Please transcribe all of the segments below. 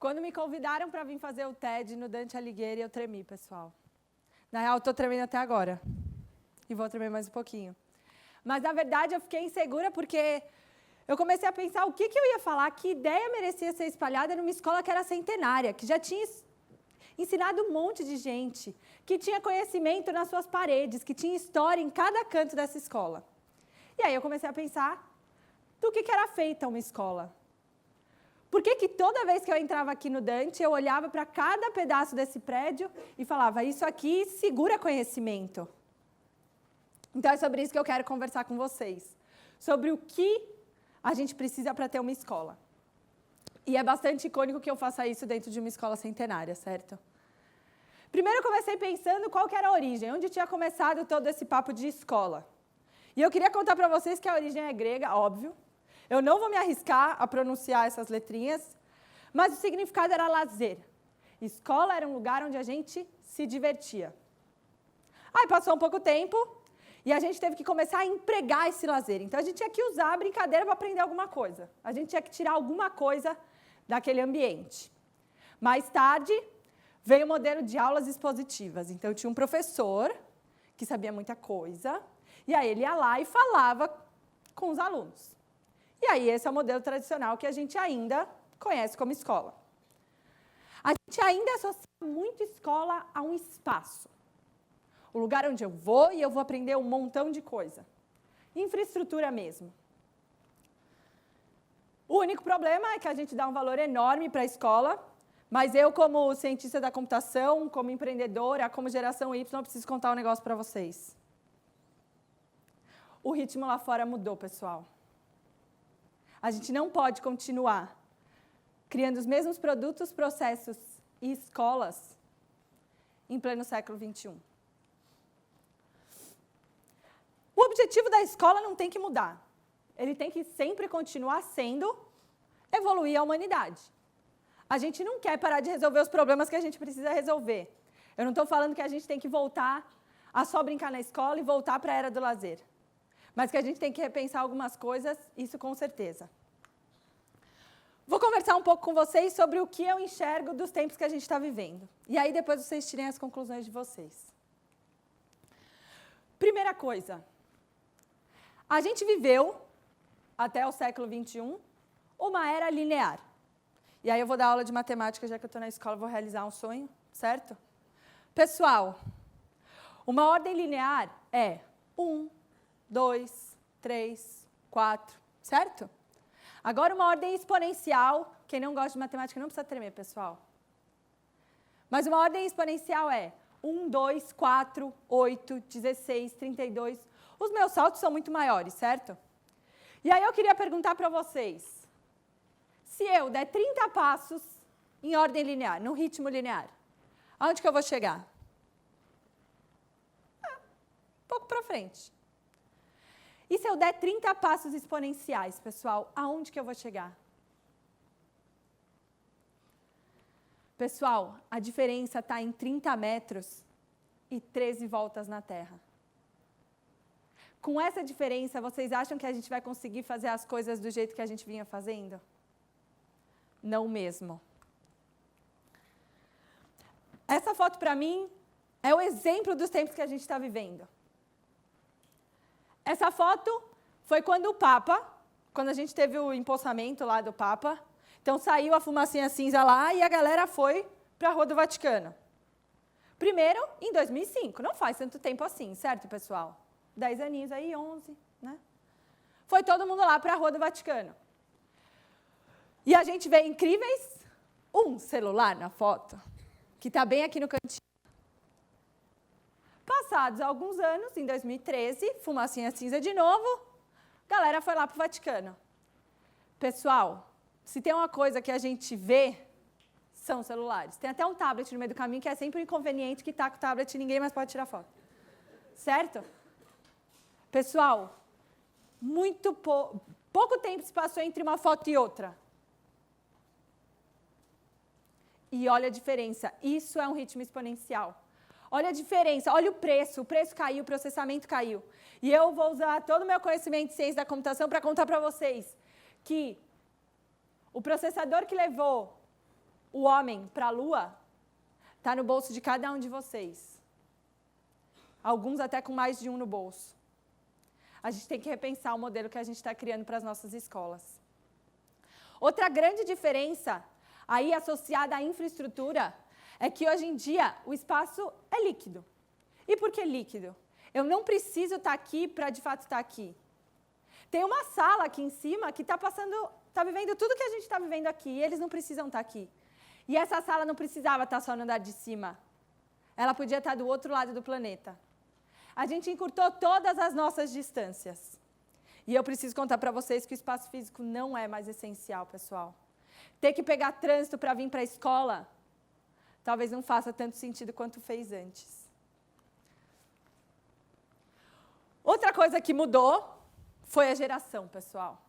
Quando me convidaram para vir fazer o TED no Dante Alighieri, eu tremi, pessoal. Na real, eu estou tremendo até agora. E vou tremer mais um pouquinho. Mas, na verdade, eu fiquei insegura porque eu comecei a pensar o que eu ia falar, que ideia merecia ser espalhada numa escola que era centenária, que já tinha ensinado um monte de gente, que tinha conhecimento nas suas paredes, que tinha história em cada canto dessa escola. E aí eu comecei a pensar do que era feita uma escola. Por que toda vez que eu entrava aqui no Dante, eu olhava para cada pedaço desse prédio e falava, isso aqui segura conhecimento. Então, é sobre isso que eu quero conversar com vocês. Sobre o que a gente precisa para ter uma escola. E é bastante icônico que eu faça isso dentro de uma escola centenária, certo? Primeiro, eu comecei pensando qual que era a origem, onde tinha começado todo esse papo de escola. E eu queria contar para vocês que a origem é grega, óbvio. Eu não vou me arriscar a pronunciar essas letrinhas, mas o significado era lazer. Escola era um lugar onde a gente se divertia. Aí passou um pouco tempo e a gente teve que começar a empregar esse lazer. Então, a gente tinha que usar a brincadeira para aprender alguma coisa. A gente tinha que tirar alguma coisa daquele ambiente. Mais tarde, veio o modelo de aulas expositivas. Então, tinha um professor que sabia muita coisa, e aí ele ia lá e falava com os alunos. E aí, esse é o modelo tradicional que a gente ainda conhece como escola. A gente ainda associa muito escola a um espaço. O lugar onde eu vou e eu vou aprender um montão de coisa. Infraestrutura mesmo. O único problema é que a gente dá um valor enorme para a escola, mas eu, como cientista da computação, como empreendedora, como geração Y, eu preciso contar um negócio para vocês. O ritmo lá fora mudou, pessoal. A gente não pode continuar criando os mesmos produtos, processos e escolas em pleno século XXI. O objetivo da escola não tem que mudar. Ele tem que sempre continuar sendo evoluir a humanidade. A gente não quer parar de resolver os problemas que a gente precisa resolver. Eu não estou falando que a gente tem que voltar a só brincar na escola e voltar para a era do lazer. Mas que a gente tem que repensar algumas coisas, isso com certeza. Vou conversar um pouco com vocês sobre o que eu enxergo dos tempos que a gente está vivendo. E aí depois vocês tirem as conclusões de vocês. Primeira coisa. A gente viveu, até o século XXI, uma era linear. E aí eu vou dar aula de matemática, já que eu estou na escola, vou realizar um sonho, certo? Pessoal, uma ordem linear é 1, 2, 3, 4, certo? Agora, uma ordem exponencial, quem não gosta de matemática não precisa tremer, pessoal. Mas uma ordem exponencial é 1, 2, 4, 8, 16, 32. Os meus saltos são muito maiores, certo? E aí eu queria perguntar para vocês, se eu der 30 passos em ordem linear, num ritmo linear, aonde que eu vou chegar? Um pouco para frente. E se eu der 30 passos exponenciais, pessoal, aonde que eu vou chegar? Pessoal, a diferença está em 30 metros e 13 voltas na Terra. Com essa diferença, vocês acham que a gente vai conseguir fazer as coisas do jeito que a gente vinha fazendo? Não mesmo. Essa foto, para mim, é o exemplo dos tempos que a gente está vivendo. Essa foto foi quando o Papa, quando a gente teve o empossamento lá do Papa, então saiu a fumacinha cinza lá e a galera foi para a Rua do Vaticano. Primeiro, em 2005, não faz tanto tempo assim, certo, pessoal? 10 aninhos aí, 11, né? Foi todo mundo lá para a Rua do Vaticano. E a gente vê incríveis, um celular na foto, que está bem aqui no cantinho. Passados alguns anos, em 2013, fumacinha cinza de novo, a galera foi lá para o Vaticano. Pessoal, se tem uma coisa que a gente vê, são celulares. Tem até um tablet no meio do caminho, que é sempre um inconveniente, que está com o tablet e ninguém mais pode tirar foto. Certo? Pessoal, pouco tempo se passou entre uma foto e outra. E olha a diferença, isso é um ritmo exponencial. Olha a diferença, olha o preço caiu, o processamento caiu. E eu vou usar todo o meu conhecimento de ciência da computação para contar para vocês que o processador que levou o homem para a Lua está no bolso de cada um de vocês. Alguns até com mais de um no bolso. A gente tem que repensar o modelo que a gente está criando para as nossas escolas. Outra grande diferença, aí associada à infraestrutura, é que hoje em dia o espaço é líquido. E por que líquido? Eu não preciso estar aqui para de fato estar aqui. Tem uma sala aqui em cima que está vivendo tudo que a gente está vivendo aqui, e eles não precisam estar aqui. E essa sala não precisava estar só no andar de cima. Ela podia estar do outro lado do planeta. A gente encurtou todas as nossas distâncias. E eu preciso contar para vocês que o espaço físico não é mais essencial, pessoal. Ter que pegar trânsito para vir para a escola, talvez não faça tanto sentido quanto fez antes. Outra coisa que mudou foi a geração, pessoal.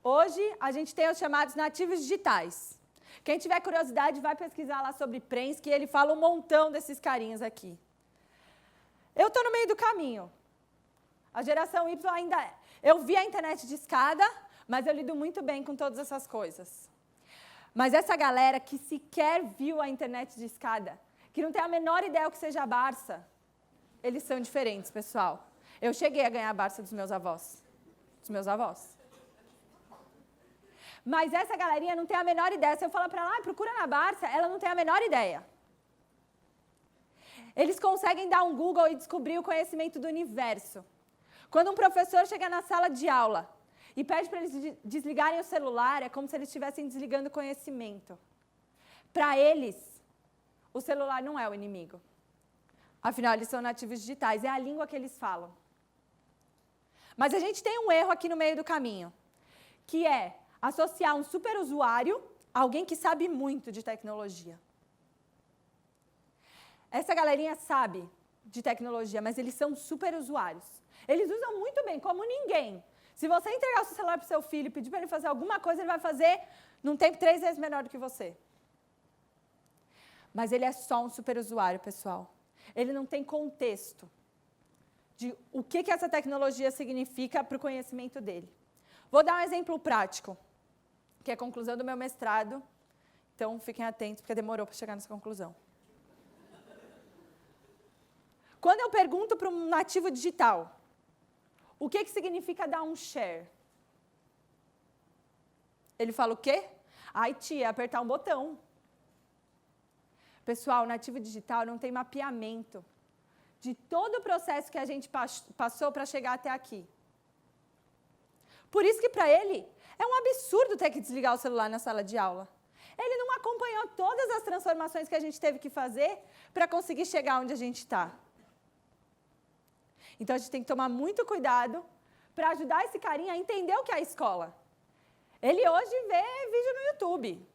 Hoje, a gente tem os chamados nativos digitais. Quem tiver curiosidade, vai pesquisar lá sobre Prensky, ele fala um montão desses carinhas aqui. Eu estou no meio do caminho. A geração Y ainda é. Eu vi a internet de escada, mas eu lido muito bem com todas essas coisas. Mas essa galera que sequer viu a internet de escada, que não tem a menor ideia o que seja a Barça, eles são diferentes, pessoal. Eu cheguei a ganhar a Barça dos meus avós. Mas essa galerinha não tem a menor ideia. Se eu falar para ela, procura na Barça, ela não tem a menor ideia. Eles conseguem dar um Google e descobrir o conhecimento do universo. Quando um professor chega na sala de aula e pede para eles desligarem o celular, é como se eles estivessem desligando o conhecimento. Para eles, o celular não é o inimigo. Afinal, eles são nativos digitais, é a língua que eles falam. Mas a gente tem um erro aqui no meio do caminho, que é associar um superusuário a alguém que sabe muito de tecnologia. Essa galerinha sabe de tecnologia, mas eles são superusuários. Eles usam muito bem, como ninguém. Se você entregar o seu celular para o seu filho e pedir para ele fazer alguma coisa, ele vai fazer num tempo 3 vezes menor do que você. Mas ele é só um superusuário, pessoal. Ele não tem contexto de o que essa tecnologia significa para o conhecimento dele. Vou dar um exemplo prático, que é a conclusão do meu mestrado. Então, fiquem atentos, porque demorou para chegar nessa conclusão. Quando eu pergunto para um nativo digital, o que significa dar um share? Ele fala o quê? Ai, tia, apertar um botão. Pessoal, o nativo digital não tem mapeamento de todo o processo que a gente passou para chegar até aqui. Por isso que, para ele, é um absurdo ter que desligar o celular na sala de aula. Ele não acompanhou todas as transformações que a gente teve que fazer para conseguir chegar onde a gente está. Então, a gente tem que tomar muito cuidado para ajudar esse carinha a entender o que é a escola. Ele hoje vê vídeo no YouTube.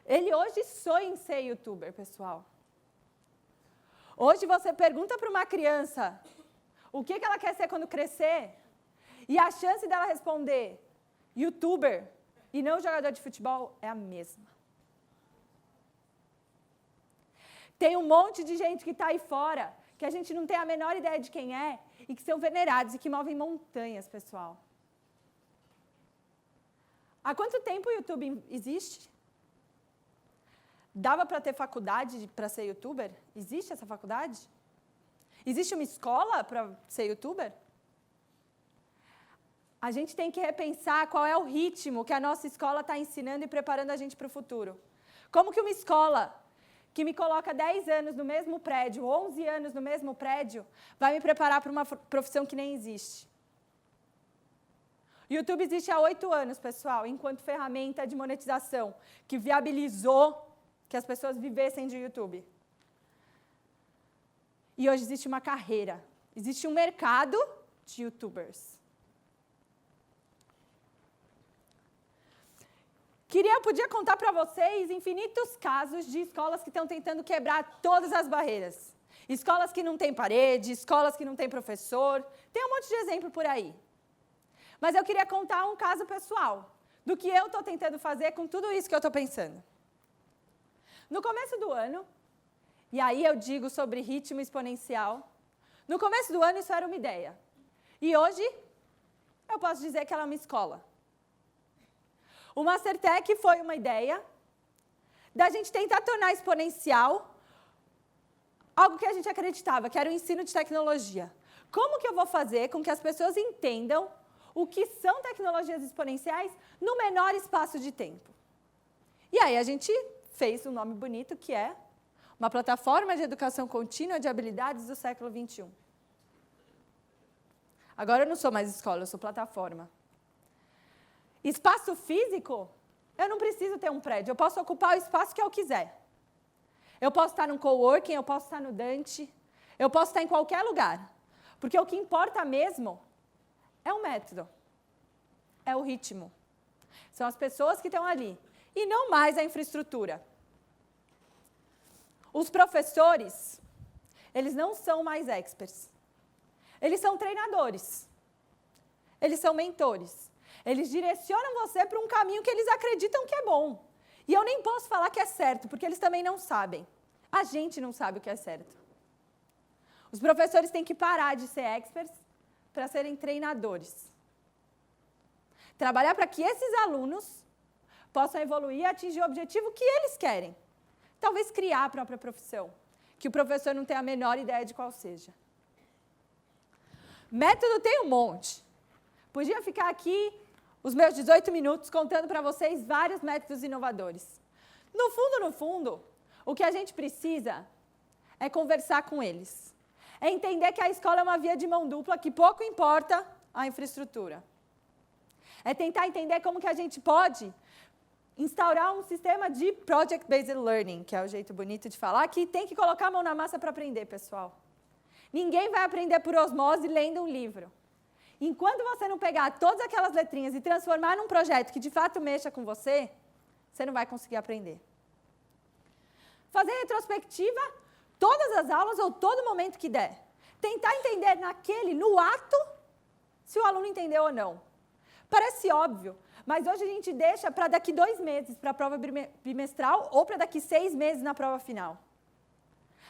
Ele hoje sonha em ser youtuber, pessoal. Hoje você pergunta para uma criança o que ela quer ser quando crescer, e a chance dela responder youtuber e não jogador de futebol é a mesma. Tem um monte de gente que está aí fora, que a gente não tem a menor ideia de quem é, e que são venerados e que movem montanhas, pessoal. Há quanto tempo o YouTube existe? Dava para ter faculdade para ser youtuber? Existe essa faculdade? Existe uma escola para ser youtuber? A gente tem que repensar qual é o ritmo que a nossa escola está ensinando e preparando a gente para o futuro. Como que uma escola que me coloca 10 anos no mesmo prédio, 11 anos no mesmo prédio, vai me preparar para uma profissão que nem existe? O YouTube existe há 8 anos, pessoal, enquanto ferramenta de monetização, que viabilizou que as pessoas vivessem de YouTube. E hoje existe uma carreira, existe um mercado de YouTubers. Podia contar para vocês infinitos casos de escolas que estão tentando quebrar todas as barreiras. Escolas que não têm parede, escolas que não têm professor, tem um monte de exemplo por aí. Mas eu queria contar um caso pessoal, do que eu estou tentando fazer com tudo isso que eu estou pensando. No começo do ano, e aí eu digo sobre ritmo exponencial, no começo do ano isso era uma ideia. E hoje, eu posso dizer que ela é uma escola. O Mastertech foi uma ideia, da gente tentar tornar exponencial algo que a gente acreditava, que era o ensino de tecnologia. Como que eu vou fazer com que as pessoas entendam o que são tecnologias exponenciais no menor espaço de tempo? E aí a gente fez um nome bonito, que é uma plataforma de educação contínua de habilidades do século XXI. Agora eu não sou mais escola, eu sou plataforma. Espaço físico, eu não preciso ter um prédio, eu posso ocupar o espaço que eu quiser. Eu posso estar no coworking, eu posso estar no Dante, eu posso estar em qualquer lugar. Porque o que importa mesmo é o método, é o ritmo. São as pessoas que estão ali, e não mais a infraestrutura. Os professores, eles não são mais experts. Eles são treinadores. Eles são mentores. Eles direcionam você para um caminho que eles acreditam que é bom. E eu nem posso falar que é certo, porque eles também não sabem. A gente não sabe o que é certo. Os professores têm que parar de ser experts para serem treinadores. Trabalhar para que esses alunos possam evoluir e atingir o objetivo que eles querem. Talvez criar a própria profissão, que o professor não tem a menor ideia de qual seja. Método tem um monte. Podia ficar aqui os meus 18 minutos contando para vocês vários métodos inovadores. No fundo, o que a gente precisa é conversar com eles. É entender que a escola é uma via de mão dupla, que pouco importa a infraestrutura. É tentar entender como que a gente pode instaurar um sistema de project-based learning, que é o jeito bonito de falar, que tem que colocar a mão na massa para aprender, pessoal. Ninguém vai aprender por osmose lendo um livro. Enquanto você não pegar todas aquelas letrinhas e transformar num projeto que de fato mexa com você, você não vai conseguir aprender. Fazer retrospectiva, todas as aulas ou todo momento que der. Tentar entender no ato, se o aluno entendeu ou não. Parece óbvio, mas hoje a gente deixa para daqui 2 meses, para a prova bimestral, ou para daqui 6 meses na prova final.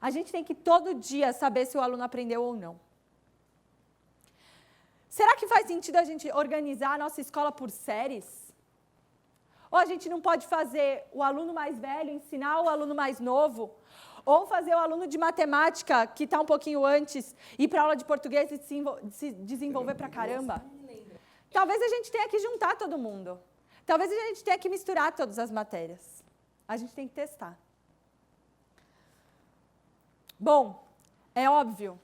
A gente tem que todo dia saber se o aluno aprendeu ou não. Será que faz sentido a gente organizar a nossa escola por séries? Ou a gente não pode fazer o aluno mais velho ensinar o aluno mais novo? Ou fazer o aluno de matemática, que está um pouquinho antes, ir para a aula de português e se desenvolver para caramba? Talvez a gente tenha que juntar todo mundo. Talvez a gente tenha que misturar todas as matérias. A gente tem que testar. Bom, é óbvio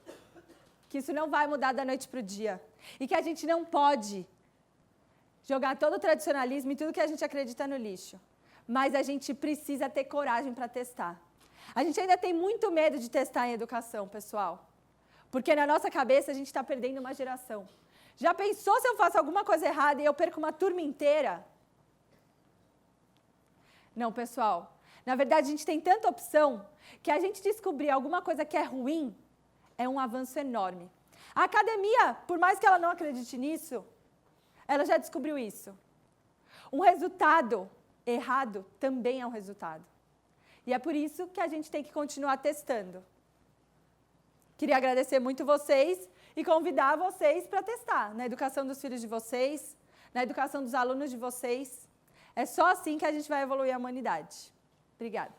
que isso não vai mudar da noite para o dia. E que a gente não pode jogar todo o tradicionalismo e tudo que a gente acredita no lixo. Mas a gente precisa ter coragem para testar. A gente ainda tem muito medo de testar em educação, pessoal. Porque na nossa cabeça a gente está perdendo uma geração. Já pensou se eu faço alguma coisa errada e eu perco uma turma inteira? Não, pessoal. Na verdade, a gente tem tanta opção que a gente descobrir alguma coisa que é ruim é um avanço enorme. A academia, por mais que ela não acredite nisso, ela já descobriu isso. Um resultado errado também é um resultado. E é por isso que a gente tem que continuar testando. Queria agradecer muito vocês e convidar vocês para testar na educação dos filhos de vocês, na educação dos alunos de vocês. É só assim que a gente vai evoluir a humanidade. Obrigada.